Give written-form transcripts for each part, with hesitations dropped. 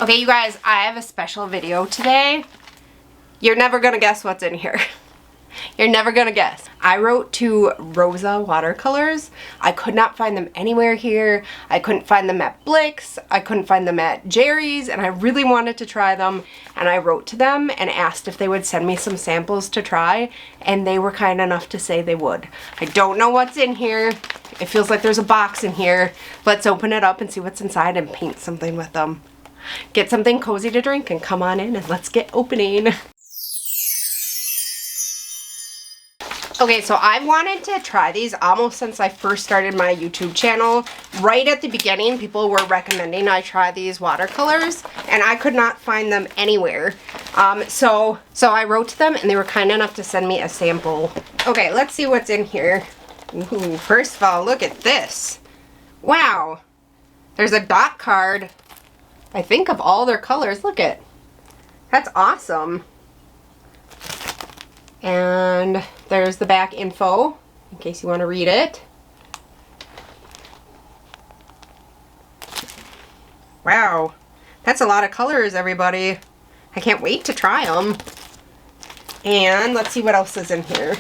Okay, you guys, I have a special video today. You're never gonna guess what's in here. You're never gonna guess. I wrote to Rosa Watercolors. I could not find them anywhere here. I couldn't find them at Blick's. I couldn't find them at Jerry's, and I really wanted to try them. And I wrote to them and asked if they would send me some samples to try, and they were kind enough to say they would. I don't know what's in here. It feels like there's a box in here. Let's open it up and see what's inside and paint something with them. Get something cozy to drink and come on in and let's get opening. Okay, so I wanted to try these almost since I first started my YouTube channel. Right at the beginning, people were recommending I try these watercolors, and I could not find them anywhere. So I wrote to them, and they were kind enough to send me a sample. Okay, let's see what's in here. Ooh, first of all, look at this. Wow. There's a dot card, I think, of all their colors. Look at. That's awesome. And there's the back info, in case you want to read it. Wow, that's a lot of colors, everybody. I can't wait to try them. And let's see what else is in here.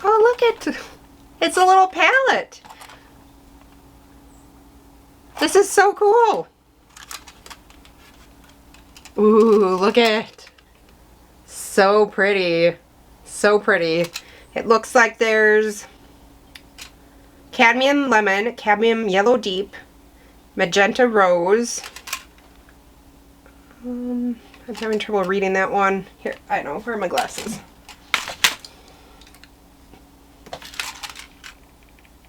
Oh, look at, it's a little palette. This is so cool. Ooh, look at, so pretty. So pretty. It looks like there's Cadmium Lemon, Cadmium Yellow Deep, Magenta Rose. I'm having trouble reading that one. Here, I know, where are my glasses?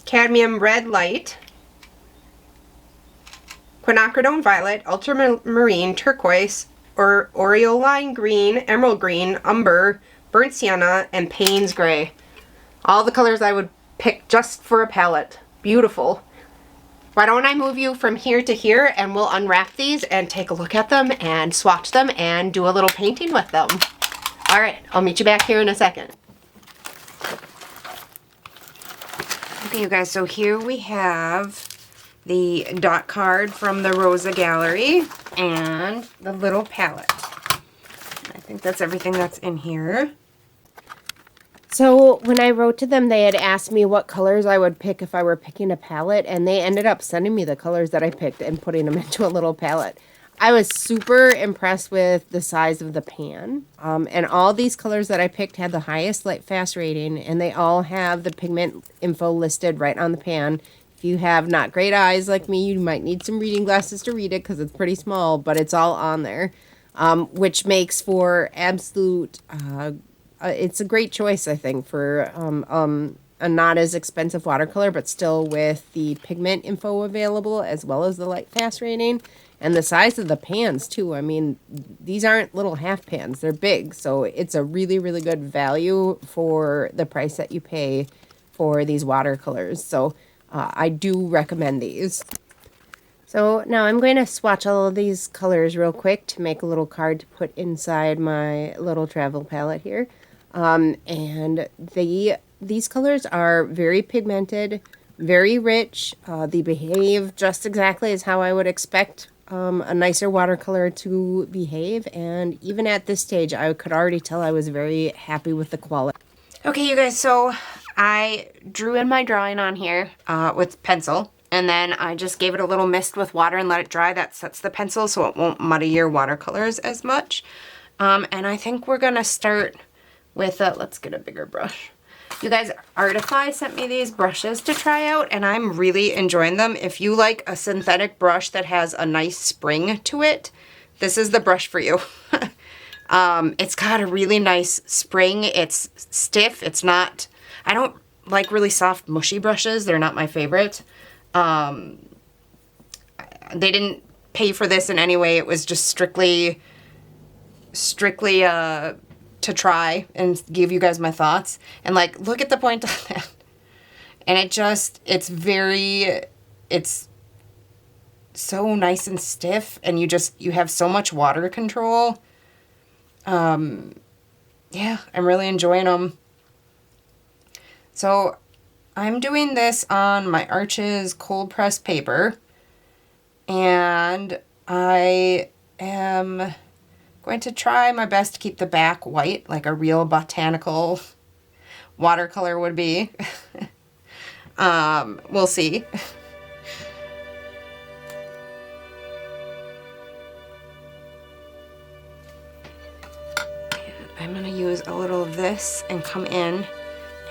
Cadmium Red Light, Quinacridone Violet, Ultramarine, Turquoise, or Aureoline Green, Emerald Green, Umber, Burnt Sienna, and Payne's Gray. All the colors I would pick just for a palette. Beautiful. Why don't I move you from here to here and we'll unwrap these and take a look at them and swatch them and do a little painting with them. Alright, I'll meet you back here in a second. Okay, you guys, so here we have the dot card from the Rosa Gallery and the little palette. I think that's everything that's in here. So when I wrote to them, they had asked me what colors I would pick if I were picking a palette, and they ended up sending me the colors that I picked and putting them into a little palette. I was super impressed with the size of the pan, and all these colors that I picked had the highest light fast rating, and they all have the pigment info listed right on the pan. If you have not great eyes like me, you might need some reading glasses to read it because it's pretty small, but it's all on there, which makes for absolute... it's a great choice, I think, for a not as expensive watercolor, but still with the pigment info available as well as the light fast rating and the size of the pans too. I mean, these aren't little half pans; they're big, so it's a really, really good value for the price that you pay for these watercolors. So I do recommend these. So now I'm going to swatch all of these colors real quick to make a little card to put inside my little travel palette here. And these colors are very pigmented, very rich. They behave just exactly as how I would expect a nicer watercolor to behave. And even at this stage, I could already tell I was very happy with the quality. Okay, you guys, so I drew in my drawing on here with pencil. And then I just gave it a little mist with water and let it dry. That sets the pencil so it won't muddy your watercolors as much. And I think we're going to start with let's get a bigger brush. You guys, Artify sent me these brushes to try out, and I'm really enjoying them. If you like a synthetic brush that has a nice spring to it, this is the brush for you. It's got a really nice spring. It's stiff. It's not, I don't like really soft, mushy brushes. They're not my favorite. They didn't pay for this in any way. It was just strictly to try and give you guys my thoughts. And like, look at the point on that. And it's so nice and stiff, and you have so much water control. Yeah, I'm really enjoying them. So I'm doing this on my Arches cold press paper, and I am going to try my best to keep the back white, like a real botanical watercolor would be. We'll see. I'm going to use a little of this and come in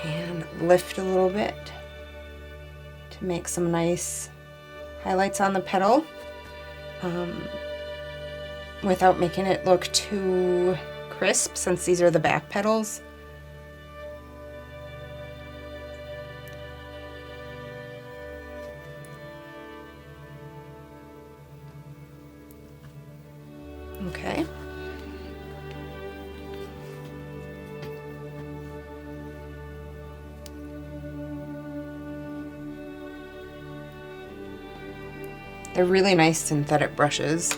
and lift a little bit to make some nice highlights on the petal without making it look too crisp, since these are the back petals. Okay. They're really nice synthetic brushes.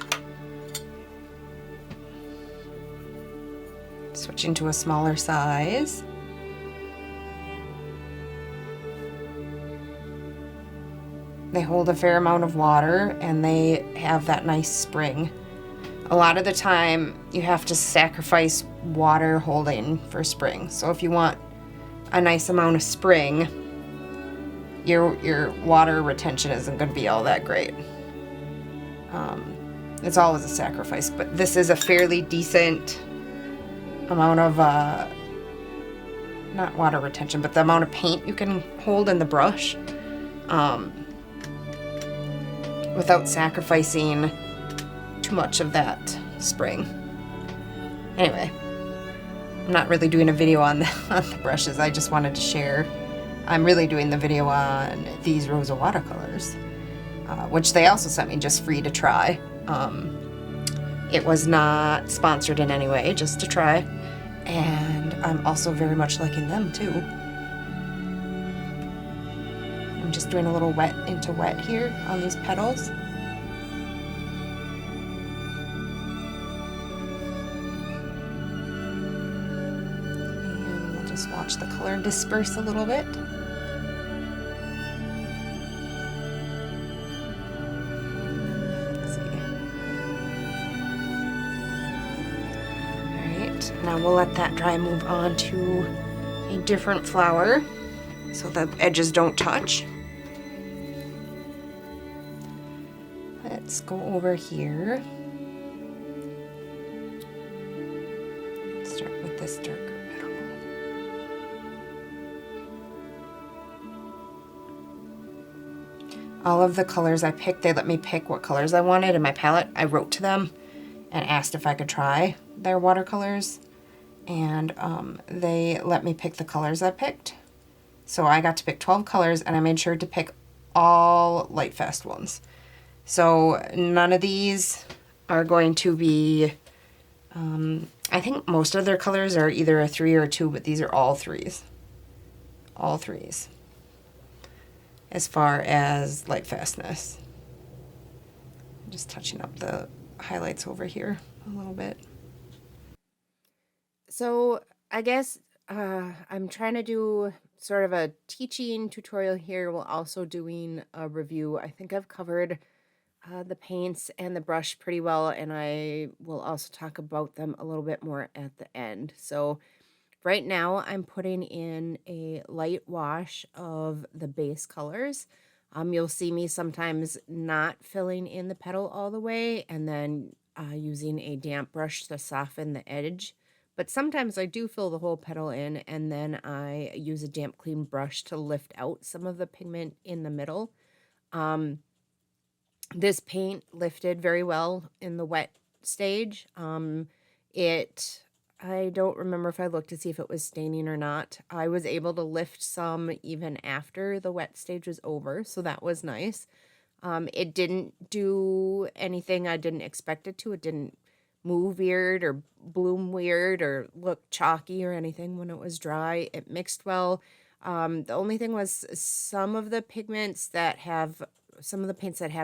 Switching to a smaller size. They hold a fair amount of water and they have that nice spring. A lot of the time you have to sacrifice water holding for spring. So if you want a nice amount of spring, your water retention isn't going to be all that great. It's always a sacrifice, but this is a fairly decent amount of not water retention, but the amount of paint you can hold in the brush without sacrificing too much of that spring. Anyway, I'm not really doing a video on the brushes. I just wanted to share. I'm really doing the video on these Rosa Watercolors, which they also sent me just free to try. It was not sponsored in any way, just to try. And I'm also very much liking them too. I'm just doing a little wet into wet here on these petals. And we'll just watch the color disperse a little bit. Now we'll let that dry, move on to a different flower so the edges don't touch. Let's go over here. Let's start with this darker petal. All of the colors I picked, they let me pick what colors I wanted in my palette. I wrote to them and asked if I could try their watercolors. And they let me pick the colors I picked. So I got to pick 12 colors, and I made sure to pick all Lightfast ones. So none of these are going to be, I think most of their colors are either a 3 or a 2, but these are all 3s. All 3s. As far as Lightfastness. I'm just touching up the highlights over here a little bit. So I guess I'm trying to do sort of a teaching tutorial here while also doing a review. I think I've covered the paints and the brush pretty well, and I will also talk about them a little bit more at the end. So right now I'm putting in a light wash of the base colors. You'll see me sometimes not filling in the petal all the way and then using a damp brush to soften the edge. But sometimes I do fill the whole petal in, and then I use a damp clean brush to lift out some of the pigment in the middle. This paint lifted very well in the wet stage. I don't remember if I looked to see if it was staining or not. I was able to lift some even after the wet stage was over, so that was nice. It didn't do anything I didn't expect it to. It didn't move weird or bloom weird or look chalky or anything when it was dry. It mixed well. The only thing was some of the paints that had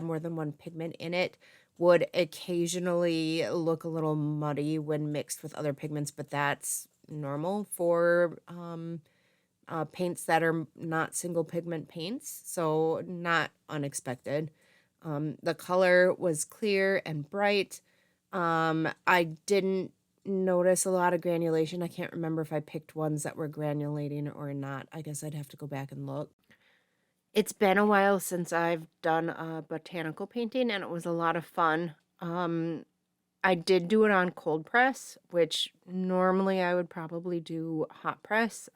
more than one pigment in it would occasionally look a little muddy when mixed with other pigments, but that's normal for paints that are not single pigment paints, so not unexpected. The color was clear and bright. I didn't notice a lot of granulation. I can't remember if I picked ones that were granulating or not. I guess I'd have to go back and look. It's been a while since I've done a botanical painting, and it was a lot of fun. I did do it on cold press, which normally I would probably do hot press.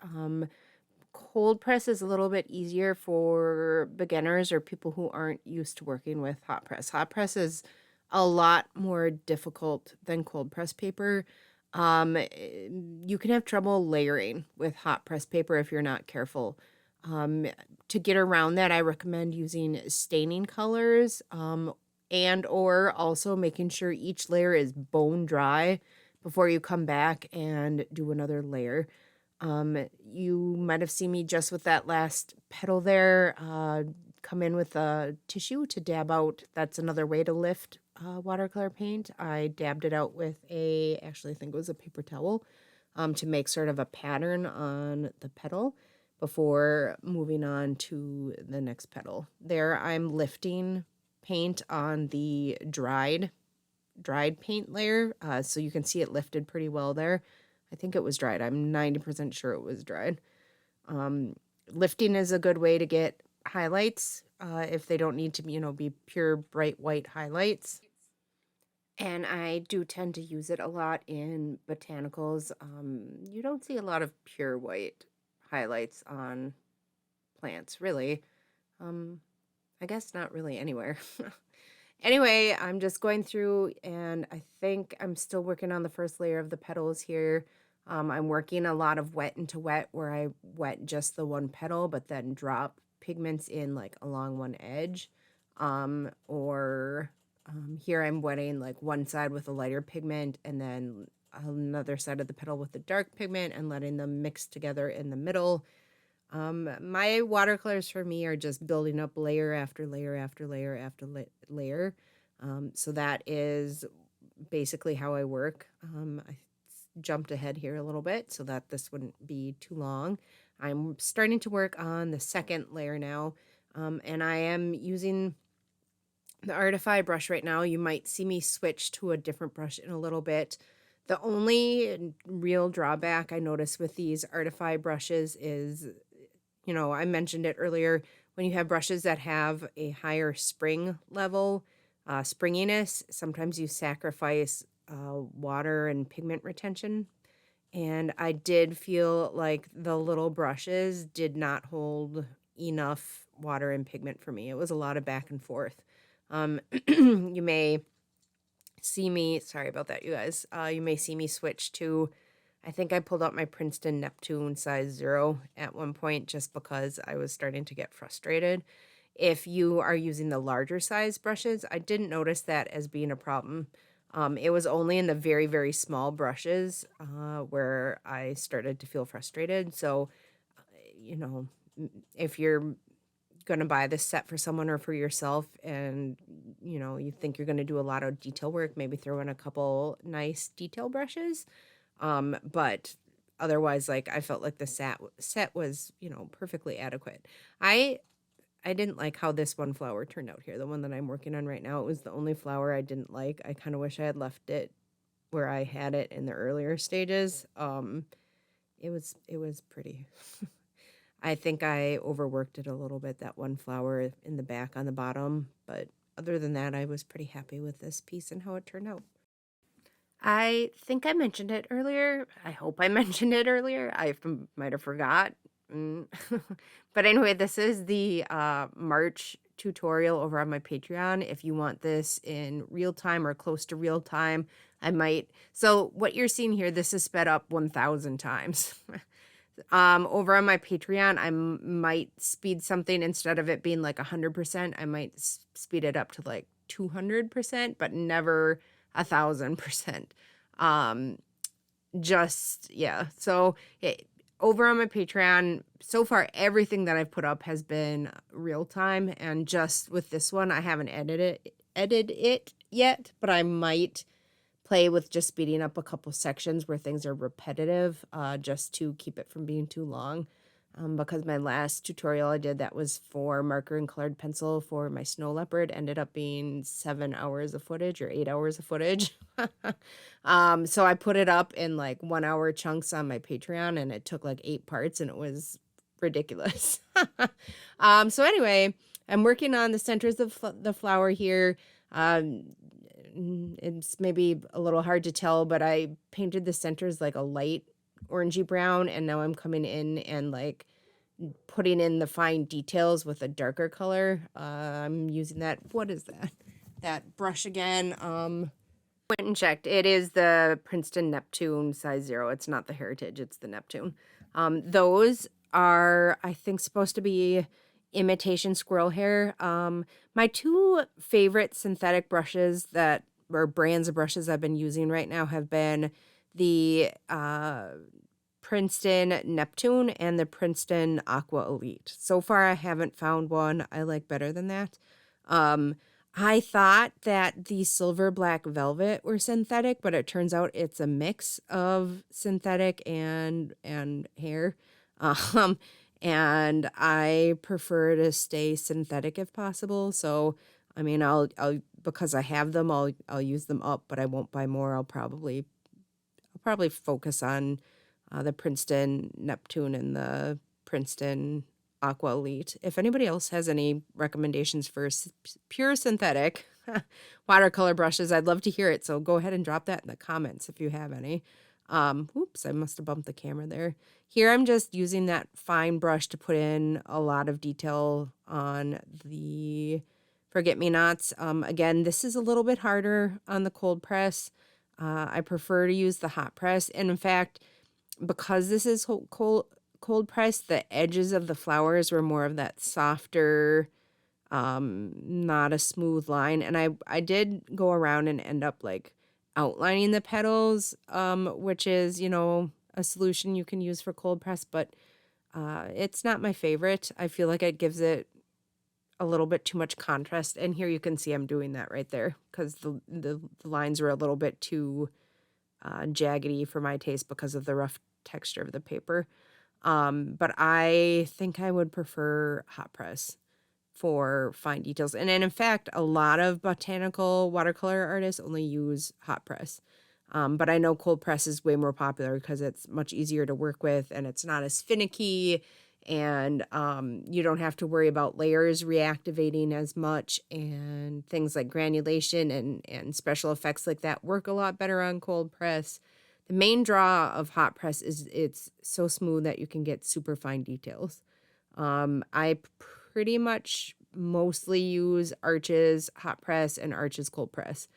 Cold press is a little bit easier for beginners or people who aren't used to working with hot press. Hot press is a lot more difficult than cold press paper. You can have trouble layering with hot press paper if you're not careful. To get around that, I recommend using staining colors, and or also making sure each layer is bone dry before you come back and do another layer. You might have seen me just with that last petal there, come in with a tissue to dab out. That's another way to lift watercolor paint. I dabbed it out with actually I think it was a paper towel, to make sort of a pattern on the petal before moving on to the next petal. There I'm lifting paint on the dried paint layer, so you can see it lifted pretty well there. I think it was dried. I'm 90% sure it was dried. Lifting is a good way to get highlights, if they don't need to, be pure bright white highlights. And I do tend to use it a lot in botanicals. You don't see a lot of pure white highlights on plants, really. I guess not really anywhere. Anyway, I'm just going through, and I think I'm still working on the first layer of the petals here. I'm working a lot of wet into wet, where I wet just the one petal, but then drop pigments in like along one edge. Here I'm wetting like one side with a lighter pigment, and then another side of the petal with the dark pigment, and letting them mix together in the middle. My watercolors for me are just building up layer after layer after layer after layer. So that is basically how I work. I jumped ahead here a little bit so that this wouldn't be too long. I'm starting to work on the second layer now, and I am using the artify brush right now. You might see me switch to a different brush in a little bit. The only real drawback I notice with these artify brushes is, I mentioned it earlier, when you have brushes that have a higher spring level, springiness, sometimes you sacrifice water and pigment retention. And I did feel like the little brushes did not hold enough water and pigment for me. It was a lot of back and forth. You may see me, sorry about that, you guys. You may see me switch to, I think I pulled out my Princeton Neptune size 0 at one point just because I was starting to get frustrated. If you are using the larger size brushes, I didn't notice that as being a problem. It was only in the very, very small brushes where I started to feel frustrated. So, if you're going to buy this set for someone or for yourself, and you think you're going to do a lot of detail work, maybe throw in a couple nice detail brushes. But otherwise, like, I felt like the set was perfectly adequate. I didn't like how this one flower turned out here, the one that I'm working on right now. It was the only flower I didn't like. I kind of wish I had left it where I had it in the earlier stages. It was pretty. I think I overworked it a little bit, that one flower in the back on the bottom. But other than that, I was pretty happy with this piece and how it turned out. I think I mentioned it earlier. I hope I mentioned it earlier. I might have forgot. But anyway, this is the March tutorial over on my Patreon. If you want this in real time or close to real time, I might. So what you're seeing here, this is sped up 1,000 times. Over on my Patreon, I might speed something, instead of it being like 100%, I might speed it up to like 200%, but never 1,000%. So over on my Patreon, so far everything that I've put up has been real time, and just with this one, I haven't edited it yet, but I might play with just speeding up a couple sections where things are repetitive, just to keep it from being too long. because my last tutorial I did that was for marker and colored pencil for my snow leopard ended up being 7 hours of footage or 8 hours of footage. So I put it up in like 1 hour chunks on my Patreon, and it took like 8 parts, and it was ridiculous. So anyway, I'm working on the centers of the flower here. It's maybe a little hard to tell, but I painted the centers like a light orangey brown, and now I'm coming in and like putting in the fine details with a darker color. I'm using that, what is that brush again? Went and checked. It is the Princeton Neptune size 0. It's not the Heritage, it's the Neptune. Those are, I think, supposed to be imitation squirrel hair. My 2 favorite synthetic brushes or brands of brushes I've been using right now have been the Princeton Neptune and the Princeton Aqua Elite. So far, I haven't found one I like better than that. I thought that the Silver Black Velvet were synthetic, but it turns out it's a mix of synthetic and hair. And I prefer to stay synthetic if possible. So, I mean, I'll because I have them, I'll use them up, but I won't buy more. I'll probably focus on the Princeton Neptune and the Princeton Aqua Elite. If anybody else has any recommendations for pure synthetic watercolor brushes, I'd love to hear it. So go ahead and drop that in the comments if you have any. Oops, I must have bumped the camera there. Here I'm just using that fine brush to put in a lot of detail on the forget-me-nots. Again, this is a little bit harder on the cold press. I prefer to use the hot press. And in fact, because this is cold press, the edges of the flowers were more of that softer, not a smooth line. And I did go around and end up like outlining the petals, which is, a solution you can use for cold press, but it's not my favorite. I feel like it gives it a little bit too much contrast. And here you can see I'm doing that right there because the lines are a little bit too jaggedy for my taste because of the rough texture of the paper. But I think I would prefer hot press for fine details. And in fact, a lot of botanical watercolor artists only use hot press. But I know cold press is way more popular because it's much easier to work with and it's not as finicky, and you don't have to worry about layers reactivating as much, and things like granulation and special effects like that work a lot better on cold press. The main draw of hot press is it's so smooth that you can get super fine details. I pretty much mostly use Arches hot press and Arches cold press.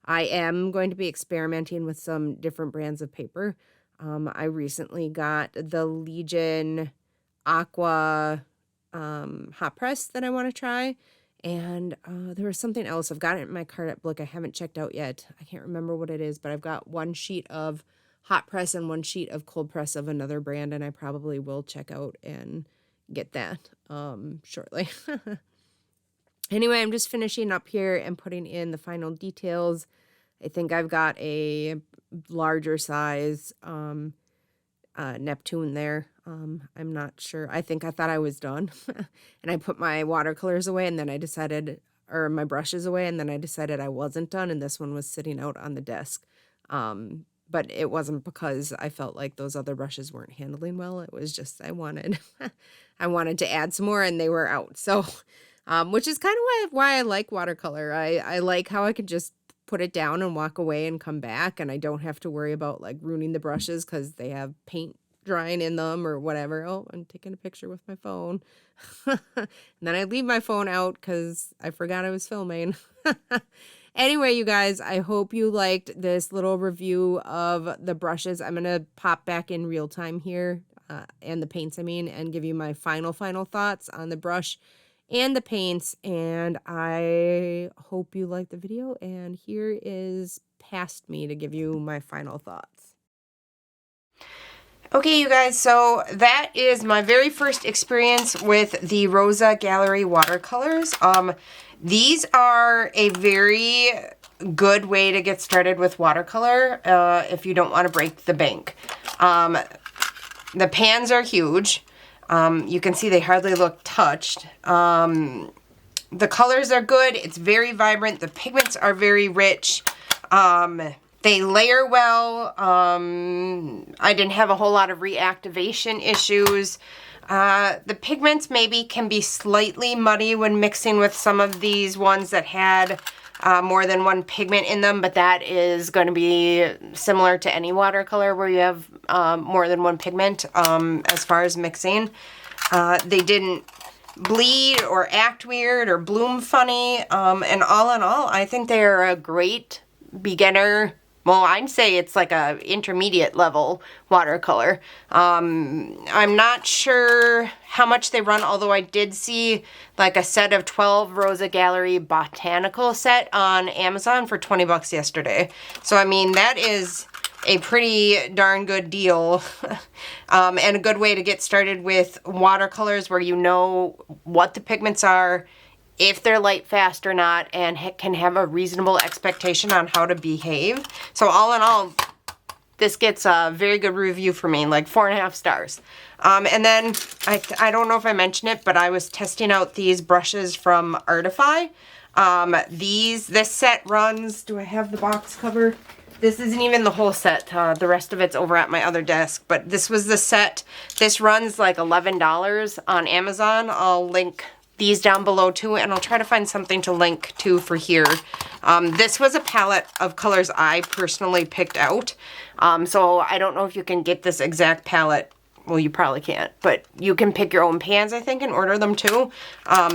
I am going to be experimenting with some different brands of paper. I recently got the Legion Aqua hot press that I want to try. And there was something else. I've got it in my cart at Blick. I haven't checked out yet. I can't remember what it is, but I've got one sheet of hot press and one sheet of cold press of another brand, and I probably will check out and get that shortly. Anyway, I'm just finishing up here and putting in the final details. I think I've got a larger size Neptune there. I'm not sure. I thought I was done. And I put my watercolors away, and then I decided, or my brushes away, and then I decided I wasn't done, and this one was sitting out on the desk. But it wasn't because I felt like those other brushes weren't handling well. It was just I wanted to add some more, and they were out. So, which is kind of why I like watercolor. I like how I could just put it down and walk away and come back, and I don't have to worry about like ruining the brushes because they have paint drying in them or whatever. Oh, I'm taking a picture with my phone. And then I leave my phone out because I forgot I was filming. Anyway, you guys, I hope you liked this little review of the brushes. I'm going to pop back in real time here, and the paints, and give you my final thoughts on the brush and the paints. And I hope you liked the video. And here is past me to give you my final thoughts. Okay, you guys, so that is my very first experience with the Rosa Gallery Watercolors. These are a very good way to get started with watercolor if you don't want to break the bank. The pans are huge. You can see they hardly look touched. The colors are good. It's very vibrant. The pigments are very rich. They layer well. I didn't have a whole lot of reactivation issues. The pigments maybe can be slightly muddy when mixing with some of these ones that had more than one pigment in them, but that is going to be similar to any watercolor where you have more than one pigment as far as mixing. They didn't bleed or act weird or bloom funny, and all in all, I think they are a great beginner. Well, I'd say it's like a intermediate level watercolor. I'm not sure how much they run, although I did see like a set of 12 Rosa Gallery Botanical set on Amazon for 20 bucks yesterday. So, I mean, that is a pretty darn good deal and a good way to get started with watercolors where you know what the pigments are, if they're light fast or not, and can have a reasonable expectation on how to behave. So all in all, this gets a very good review for me, like 4.5 stars. And then, I don't know if I mentioned it, but I was testing out these brushes from Artify. This set runs, do I have the box cover? This isn't even the whole set. The rest of it's over at my other desk, but this was the set. This runs like $11 on Amazon. I'll link these down below too, and I'll try to find something to link to for here. This was a palette of colors I personally picked out. So I don't know if you can get this exact palette. Well, you probably can't, but you can pick your own pans, I think, and order them too.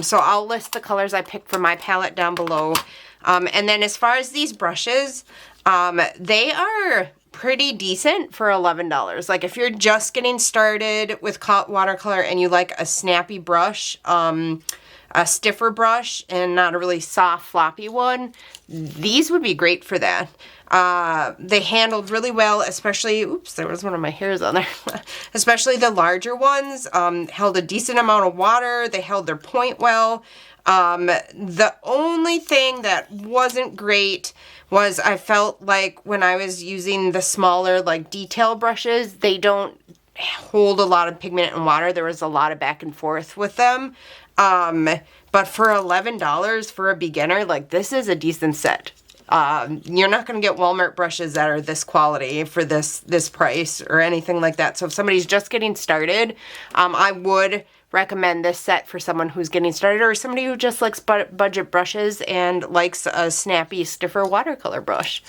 So I'll list the colors I picked for my palette down below. And then as far as these brushes, they are pretty decent for $11. Like if you're just getting started with watercolor and you like a snappy brush, a stiffer brush and not a really soft floppy one, these would be great for that. They handled really well, especially, oops, there was one of my hairs on there, especially the larger ones, held a decent amount of water. They held their point well. The only thing that wasn't great was I felt like when I was using the smaller like detail brushes, they don't hold a lot of pigment and water. There was a lot of back and forth with them. But for $11 for a beginner, like this is a decent set. You're not going to get Walmart brushes that are this quality for this price or anything like that. So if somebody's just getting started, I would recommend this set for someone who's getting started or somebody who just likes budget brushes and likes a snappy, stiffer watercolor brush.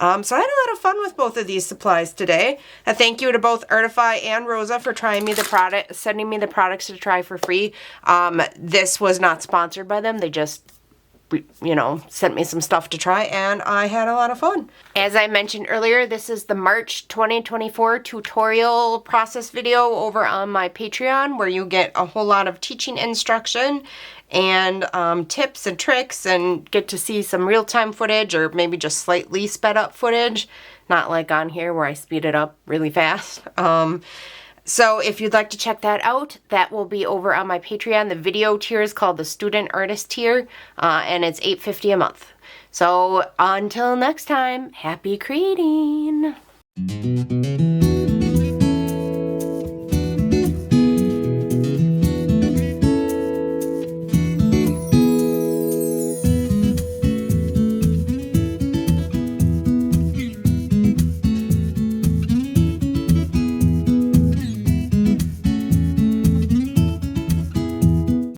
So I had a lot of fun with both of these supplies today. A thank you to both Artify and Rosa for sending me the products to try for free. This was not sponsored by them. They just, sent me some stuff to try, and I had a lot of fun. As I mentioned earlier, this is the March 2024 tutorial process video over on my Patreon, where you get a whole lot of teaching instruction and tips and tricks, and get to see some real-time footage or maybe just slightly sped up footage, not like on here where I speed it up really fast. So if you'd like to check that out, that will be over on my Patreon. The video tier is called the Student Artist tier, and it's $8.50 a month. So until next time, happy creating!